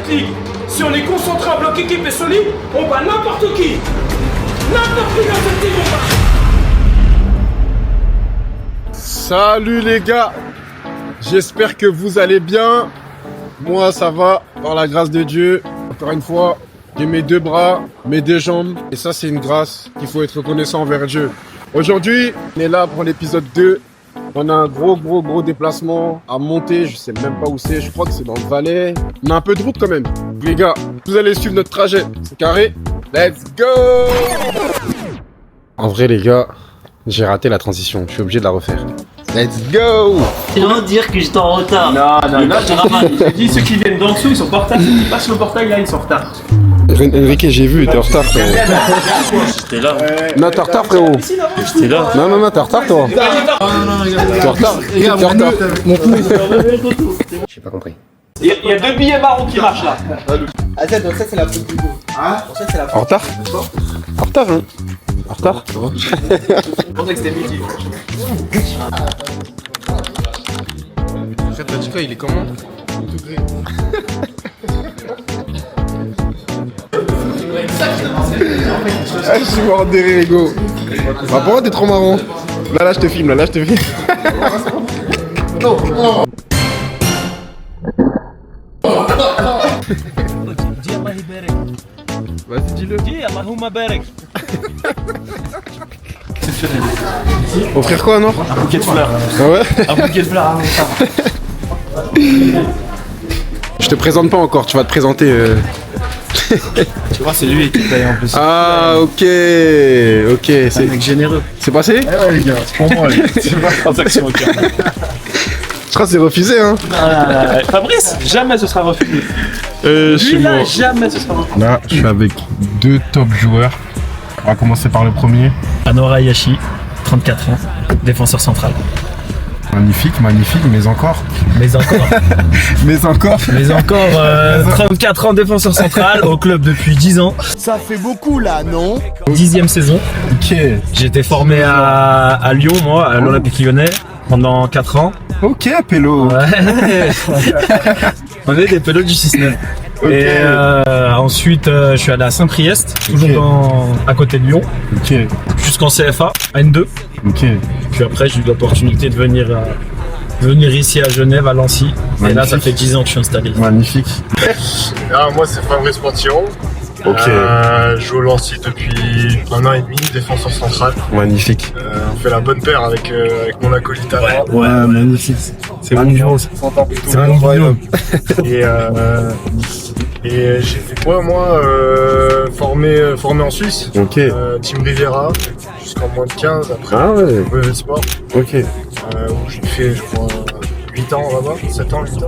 cette ligue. Si on est concentré en bloc équipe et solide, on bat n'importe qui. N'importe qui dans cette ligue, on bat. Salut les gars, j'espère que vous allez bien. Moi ça va, par la grâce de Dieu. Encore une fois, j'ai mes deux bras, mes deux jambes. Et ça c'est une grâce qu'il faut être reconnaissant envers Dieu. Aujourd'hui, on est là pour l'épisode 2. On a un gros déplacement à monter. Je sais même pas où c'est, je crois que c'est dans le Valais. On a un peu de route quand même. Les gars, vous allez suivre notre trajet. C'est carré. Let's go! En vrai les gars, j'ai raté la transition. Je suis obligé de la refaire. Let's go! C'est vraiment dire que j'étais en retard. Non, j'ai dit ceux qui viennent d'en dessous, ils sont pas en retard. Ceux qui passent le portail, là, ils sont en retard. Enrique, j'ai vu, t'es en retard frérot. J'étais là. Non, t'es en retard frérot. J'étais là. Non, t'es en retard toi. T'es en retard. T'es en retard. J'ai pas compris. Il y a deux billets marrons qui marchent là. Ah, ça, donc ça, c'est la faute du coup. Hein? Pour ça, c'est la faute. En retard? En retard, hein? En retard? Je pensais que c'était midi. En fait, t'as dit quoi? Il est comment? Ah, je suis mort de rire, Ego. Ah, pourquoi t'es trop marrant? Là, je te filme, là, je te filme. Vas-y, dis-le. Offrir quoi, non? Un bouquet de fleurs. Ah ouais? Un bouquet de fleurs, ça. Je te présente pas encore, tu vas te présenter. Tu vois, c'est lui qui paye en plus. Ah, ok, C'est un mec généreux. c'est passé? Ouais, les gars, c'est pour moi. C'est pas transaction au cœur. Je crois que c'est refusé, hein. Fabrice, jamais ce sera refusé. Je suis Lui là, mort. jamais ce sera refusé. Là, je suis avec deux top joueurs. On va commencer par le premier. Anwar Ayashi, 34 ans, défenseur central. Magnifique, mais encore. Mais encore, Mais encore. 34 ans, défenseur central, au club depuis 10 ans. Ça fait beaucoup là, non? 10e saison. Ok. J'ai été formé à Lyon, moi, à l'Olympique Lyonnais, pendant 4 ans. Ok, Pélo. Ouais. On est des pélos du 6-9. Ok. Et ensuite, je suis allé à Saint-Priest, toujours à côté de Lyon, Ok. jusqu'en CFA, N2. Ok. Puis après, j'ai eu l'opportunité de venir ici à Genève, à Lancy. Et là, ça Magnifique. fait 10 ans que je suis installé. Magnifique. Alors, moi, c'est Fabrice Pointillon. Ok. Je joue au Lancy depuis 1 an et demi, défenseur central. Magnifique. On fait la bonne paire avec mon acolyte à moi. Ouais, magnifique. C'est mon niveau. On s'entend plutôt C'est bien. mon niveau. Et j'ai fait quoi, moi formé en Suisse. Ok. Team Riviera, jusqu'en moins de 15 après. Ah ouais. Le sport. Ok. Où j'ai fait, je crois, 8 ans là-bas, 7 ans, 8 ans.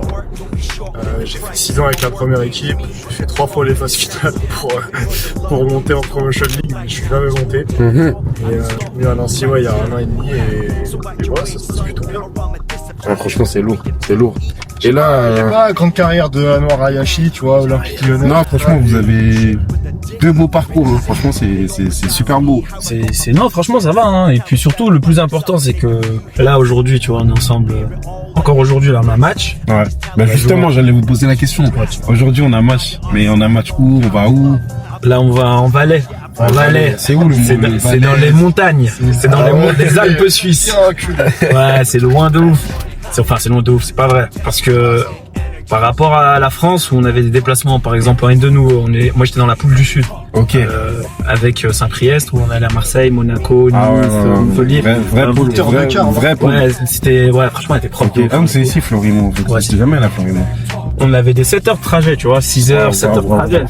J'ai fait 6 ans avec la première équipe. J'ai fait 3 fois les phases finales pour monter en Promotion League, mais je suis jamais monté. Mhm. Et je suis venu à Nancy il y a 1 an et demi et voilà, ça se passe plutôt bien. Ah, franchement, c'est lourd. C'est lourd. Et là. Il n'y a pas la grande carrière de Anwar Ayashi, tu vois, Olympique Lyonnais. Non, franchement, vous avez deux beaux parcours. Hein. Franchement, c'est super beau. Non, franchement, ça va. Hein. Et puis surtout, le plus important, c'est que là, aujourd'hui, tu vois, on est ensemble. Encore aujourd'hui, là, on a un match. Ouais. Bah justement, j'allais vous poser la question. Aujourd'hui, on a un match. Mais on a un match où? On va où? Là, on va en Valais. En Valais. C'est où le Valais? C'est dans les montagnes. C'est dans les Alpes suisses. Ouais, c'est loin de ouf. C'est loin de ouf, c'est pas vrai. Parce que par rapport à la France où on avait des déplacements, par exemple en N2, moi j'étais dans la poule du Sud. Ok. Avec Saint-Priest où on allait à Marseille, Monaco, Nice, Montpellier. Vrai poule. Ouais, franchement, elle était propre. Ah, c'est ici, Florimont. Ouais, c'est jamais là, Florimont. On avait des 7 heures de trajet, tu vois, 6 heures, 7 heures de trajet.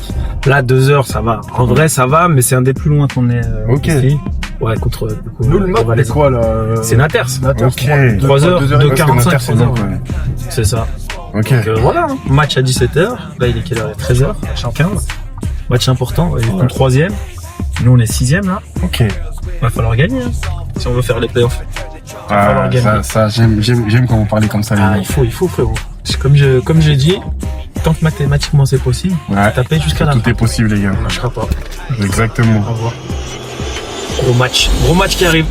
Là, 2 heures, ça va. En vrai, ça va, mais c'est un des plus loin qu'on est ici. Ouais, contre du coup, Nous, le map, c'est quoi là c'est Naters. Ok. 3 heures, 2h45, c'est bon, ouais. c'est ça. Ok. Donc voilà, hein. Match à 17h. Là, il est quelle heure? 13h, chacun. Match important, il est le 3e. Nous, on est 6e là. Ok. Va falloir gagner hein, si on veut faire les playoffs. Ah, ça j'aime quand vous parlez comme ça. les Ah, gars. il faut frérot. Comme j'ai dit, tant que mathématiquement c'est possible, Ouais. taper jusqu'à la fin. Tout est possible, les gars. On lâchera pas. Exactement. Au revoir. Gros match qui arrive.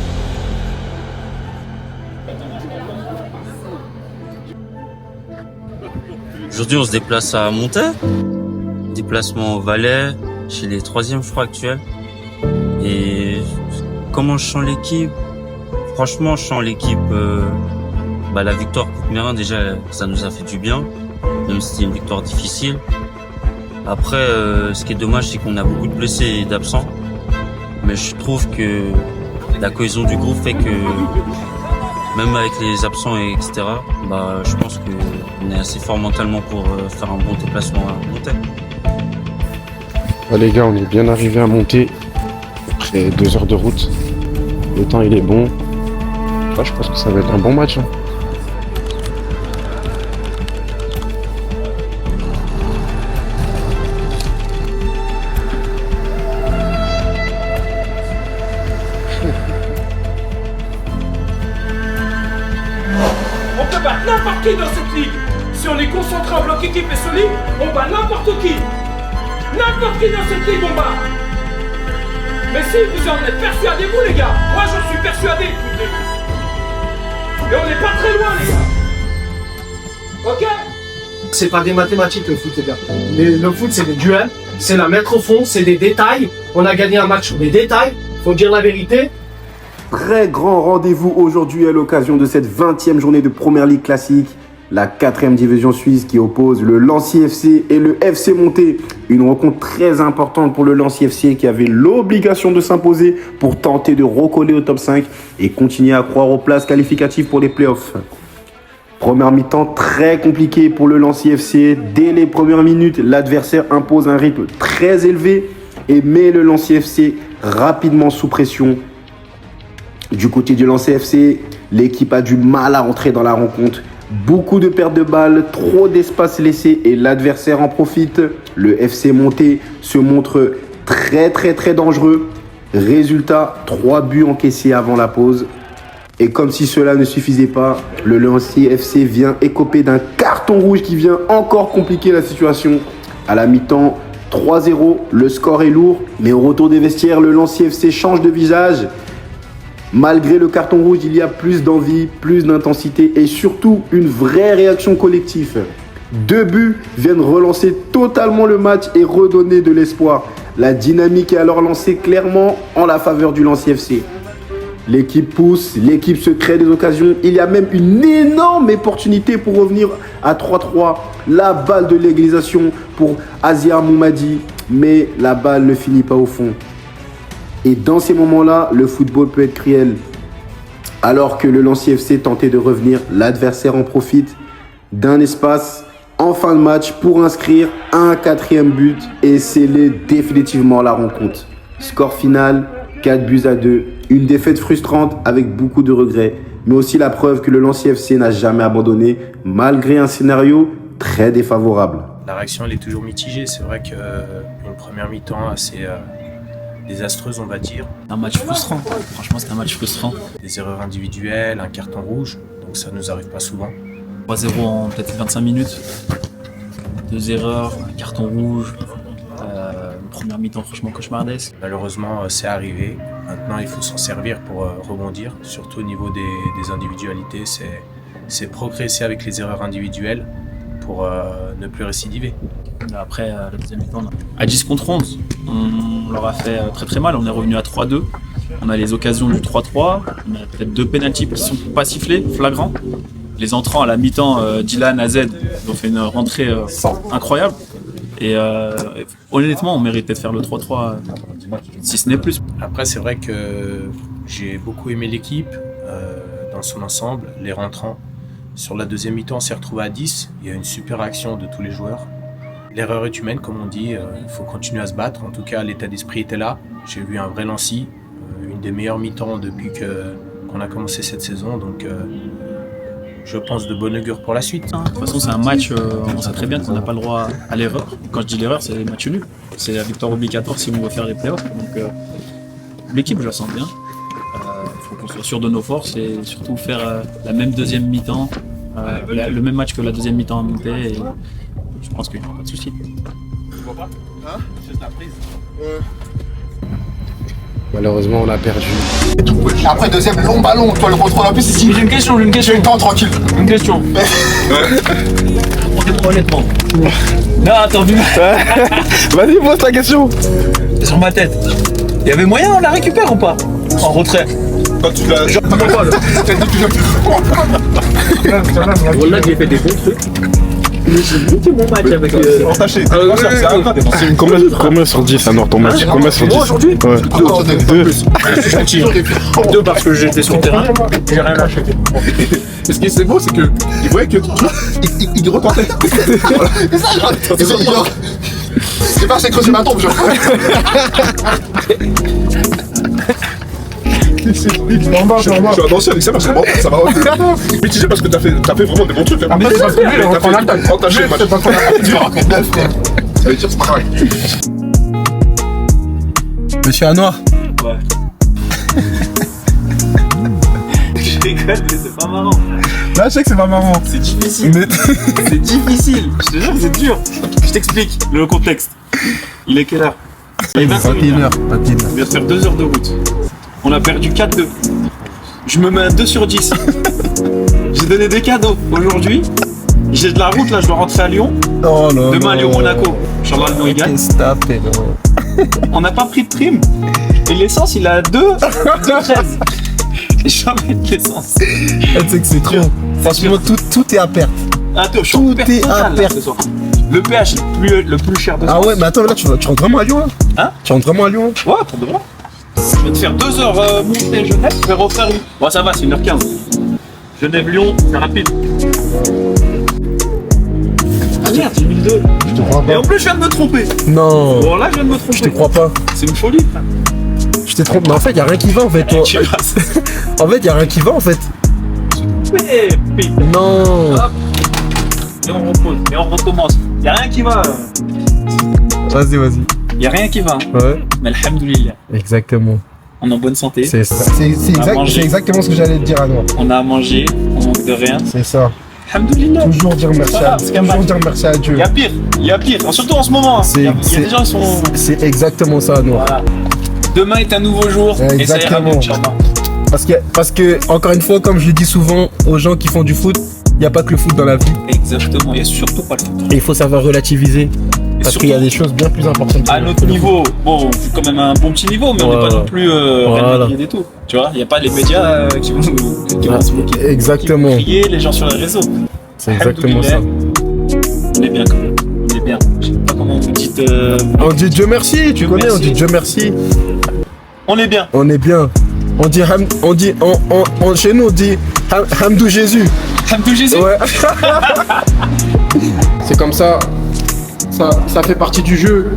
Aujourd'hui, on se déplace à Montaix. déplacement au Valais, chez les 3e je crois actuels. Et comment je sens l'équipe? Franchement, je sens l'équipe. La victoire contre Mérin déjà, ça nous a fait du bien, même si c'était une victoire difficile. Après, ce qui est dommage, c'est qu'on a beaucoup de blessés et d'absents. Mais je trouve que la cohésion du groupe fait que même avec les absents et etc., je pense qu'on est assez fort mentalement pour faire un bon déplacement à monter. Les gars, on est bien arrivé à monter après 2 heures de route. Le temps il est bon. Je pense que ça va être un bon match. On peut battre n'importe qui dans cette ligue. Si on est concentré en bloc équipe et solide, on bat n'importe qui. N'importe qui dans cette ligue, on bat. Mais si vous en êtes persuadés, vous les gars, moi j'en suis persuadé depuis le début. Et on n'est pas très loin, les gars. Ok? C'est pas des mathématiques le foot, les gars. Le foot, c'est des duels, c'est la mettre au fond, c'est des détails. On a gagné un match sur des détails, faut dire la vérité. Très grand rendez-vous aujourd'hui à l'occasion de cette 20e journée de Première Ligue classique. La 4e division suisse qui oppose le Lancy FC et le FC Monté. Une rencontre très importante pour le Lancy FC qui avait l'obligation de s'imposer pour tenter de recoller au top 5 et continuer à croire aux places qualificatives pour les playoffs. Première mi-temps très compliquée pour le Lancy FC. Dès les premières minutes, l'adversaire impose un rythme très élevé et met le Lancy FC rapidement sous pression. Du côté du Lancy FC, l'équipe a du mal à rentrer dans la rencontre. Beaucoup de pertes de balles, trop d'espace laissé et l'adversaire en profite. Le FC Monté se montre très dangereux. Résultat, 3 buts encaissés avant la pause. Et comme si cela ne suffisait pas, le Lancy FC vient écoper d'un carton rouge qui vient encore compliquer la situation. À la mi-temps, 3-0, le score est lourd. Mais au retour des vestiaires, le Lancy FC change de visage. Malgré le carton rouge, il y a plus d'envie, plus d'intensité et surtout une vraie réaction collective. 2 buts viennent relancer totalement le match et redonner de l'espoir. La dynamique est alors lancée clairement en la faveur du Lancy FC. L'équipe pousse, l'équipe se crée des occasions. Il y a même une énorme opportunité pour revenir à 3-3. La balle de l'égalisation pour Azia Moumadi, mais la balle ne finit pas au fond. Et dans ces moments-là, le football peut être cruel. Alors que le Lancy FC tentait de revenir, l'adversaire en profite d'un espace en fin de match pour inscrire un 4e but et sceller définitivement la rencontre. Score final, 4-2. Une défaite frustrante avec beaucoup de regrets, mais aussi la preuve que le Lancy FC n'a jamais abandonné malgré un scénario très défavorable. La réaction elle est toujours mitigée. C'est vrai qu'une première mi-temps assez désastreuse, on va dire. Un match frustrant, franchement c'était un match frustrant. Des erreurs individuelles, un carton rouge, donc ça nous arrive pas souvent. 3-0 en peut-être 25 minutes, 2 erreurs, un carton rouge, une première mi-temps franchement cauchemardesque. Malheureusement c'est arrivé, maintenant il faut s'en servir pour rebondir, surtout au niveau des individualités, c'est progresser avec les erreurs individuelles pour ne plus récidiver. Après, la deuxième mi-temps, à 10 contre 11, on leur a fait très mal. On est revenu à 3-2. On a les occasions du 3-3. On a peut-être 2 pénaltys qui sont pas sifflés, flagrants. Les entrants à la mi-temps, Dylan, AZ, ont fait une rentrée incroyable. Et honnêtement, on méritait de faire le 3-3, si ce n'est plus. Après, c'est vrai que j'ai beaucoup aimé l'équipe dans son ensemble, les rentrants. Sur la deuxième mi-temps, on s'est retrouvé à 10. Il y a une super action de tous les joueurs. L'erreur est humaine, comme on dit, il faut continuer à se battre. En tout cas, l'état d'esprit était là. J'ai vu un vrai Lancy, une des meilleures mi-temps depuis qu'on a commencé cette saison. Donc, je pense de bon augure pour la suite. De toute façon, c'est un match, on sait très bien qu'on n'a pas le droit à l'erreur. Quand je dis l'erreur, c'est les matchs nuls. C'est la victoire obligatoire si on veut faire les playoffs. Donc, l'équipe, je la sens bien. Il faut qu'on soit sûr de nos forces et surtout faire la même deuxième mi-temps, le même match que la deuxième mi-temps à monter. Et je pense qu'il n'y aura pas de souci. Tu vois pas? Hein? Juste la prise. Malheureusement, on a perdu. Après, deuxième long ballon, toi le contrôle en plus ici. J'ai une question. J'ai le temps tranquille. Une question. Honnêtement. Non, attends, Vas-y, pose ta question. sur ma tête. Il y avait moyen, on la récupère ou pas? En retrait. Quand tu l'as. Voilà, j'ai fait des bons trucs. C'est mon match avec Entaché. C'est combien sur 10 alors ton match? Combien sur 10? Moi aujourd'hui? Ouais. 2 parce que j'étais sur le terrain. J'ai rien lâché. Et ce qui est beau, c'est que il voyait que il retentait. C'est ça, c'est pas c'est creuser ma tombe, genre. Je suis un ancien lycée parce que bon, ça va. Mitigé parce que t'as fait vraiment des bons trucs. Mais c'est parce que lui, on a entaché le match. Ça veut dire c'est pas grave. Monsieur Anoir. Ouais. Je rigole, mais c'est pas marrant. Là, je sais que c'est pas marrant. C'est difficile. C'est difficile. Je te jure que c'est dur. Je t'explique le contexte. Il est quelle heure? Il est 21h. On vient de faire 2 heures de route. On a perdu 4-2. Je me mets à 2 sur 10. J'ai donné des cadeaux aujourd'hui. J'ai de la route là, je dois rentrer à Lyon. Oh non. Demain à Lyon-Monaco. Inch'Allah, le Lyon gagne. On n'a pas pris de prime. Et l'essence, il a 2,13. Jamais de l'essence. Tu sais que c'est trop. Franchement, tout est à perte. Attends, je suis en Tout perte est totale, à là, perte. ce soir. Le péage le plus cher de Ah France. ouais, mais attends, là, tu rentres vraiment à Lyon, là? Hein? Tu rentres vraiment à Lyon? Ouais, pour de vrai. Je vais te faire 2 heures Monté-Genève, je vais refaire une. Bon, ça va, c'est 1h15. Genève-Lyon, c'est rapide. Ah merde, j'ai mis le 2. Je te crois Et pas. en plus, je viens de me tromper. Non. Bon, là, je viens de me tromper. Je te crois pas. C'est une folie, frère. Je t'ai trompé. Mais en fait, y a rien qui va, en fait. Toi. Tu rases. En fait, y a rien qui va, en fait. Pépé. Non. Hop. Et on repose. Et on recommence. Y'a rien qui va. Vas-y. Y'a rien qui va. Hein. Ouais. Mais alhamdoulilah. Exactement. On est en bonne santé. C'est ça. C'est exactement ce que j'allais te dire à toi. On a à manger. On manque de rien. C'est ça. Alhamdoulilah. Toujours dire merci Voilà, à parce qu'un match. toujours dire merci à Dieu. Il y a pire. Surtout en ce moment. Il y a des gens qui sont. C'est exactement ça, Noir. Voilà. Demain est un nouveau jour. Et ça ira mieux, Inch'Allah. Parce que, encore une fois, comme je le dis souvent aux gens qui font du foot, il n'y a pas que le foot dans la vie. Exactement. Il n'y a surtout pas le foot. Et il faut savoir relativiser. Parce qu'il y a des choses bien plus importantes. À notre niveau, bon, c'est quand même un bon petit niveau, mais on n'est pas non plus Real Madrid et tout. Tu vois, il n'y a pas les médias qui vont se moquer. Exactement. Qui vont crier les gens sur les réseaux. C'est exactement ça. On est bien quand même. On est bien. Je sais pas comment vous dites. On dit Dieu merci, tu connais, on dit Dieu merci. On est bien. On est bien. Chez nous, on dit Hamdou Jésus. Hamdou Jésus. Ouais. C'est comme ça. Ça fait partie du jeu.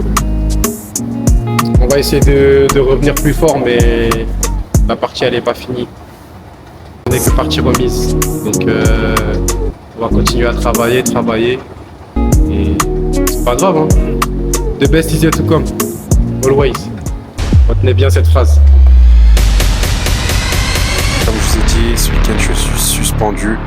On va essayer de revenir plus fort, mais la partie elle est pas finie. On n'est que partie remise. Donc on va continuer à travailler. Et c'est pas grave. Hein. The best is yet to come. Always. Retenez bien cette phrase. Comme je vous ai dit, ce week-end je suis suspendu.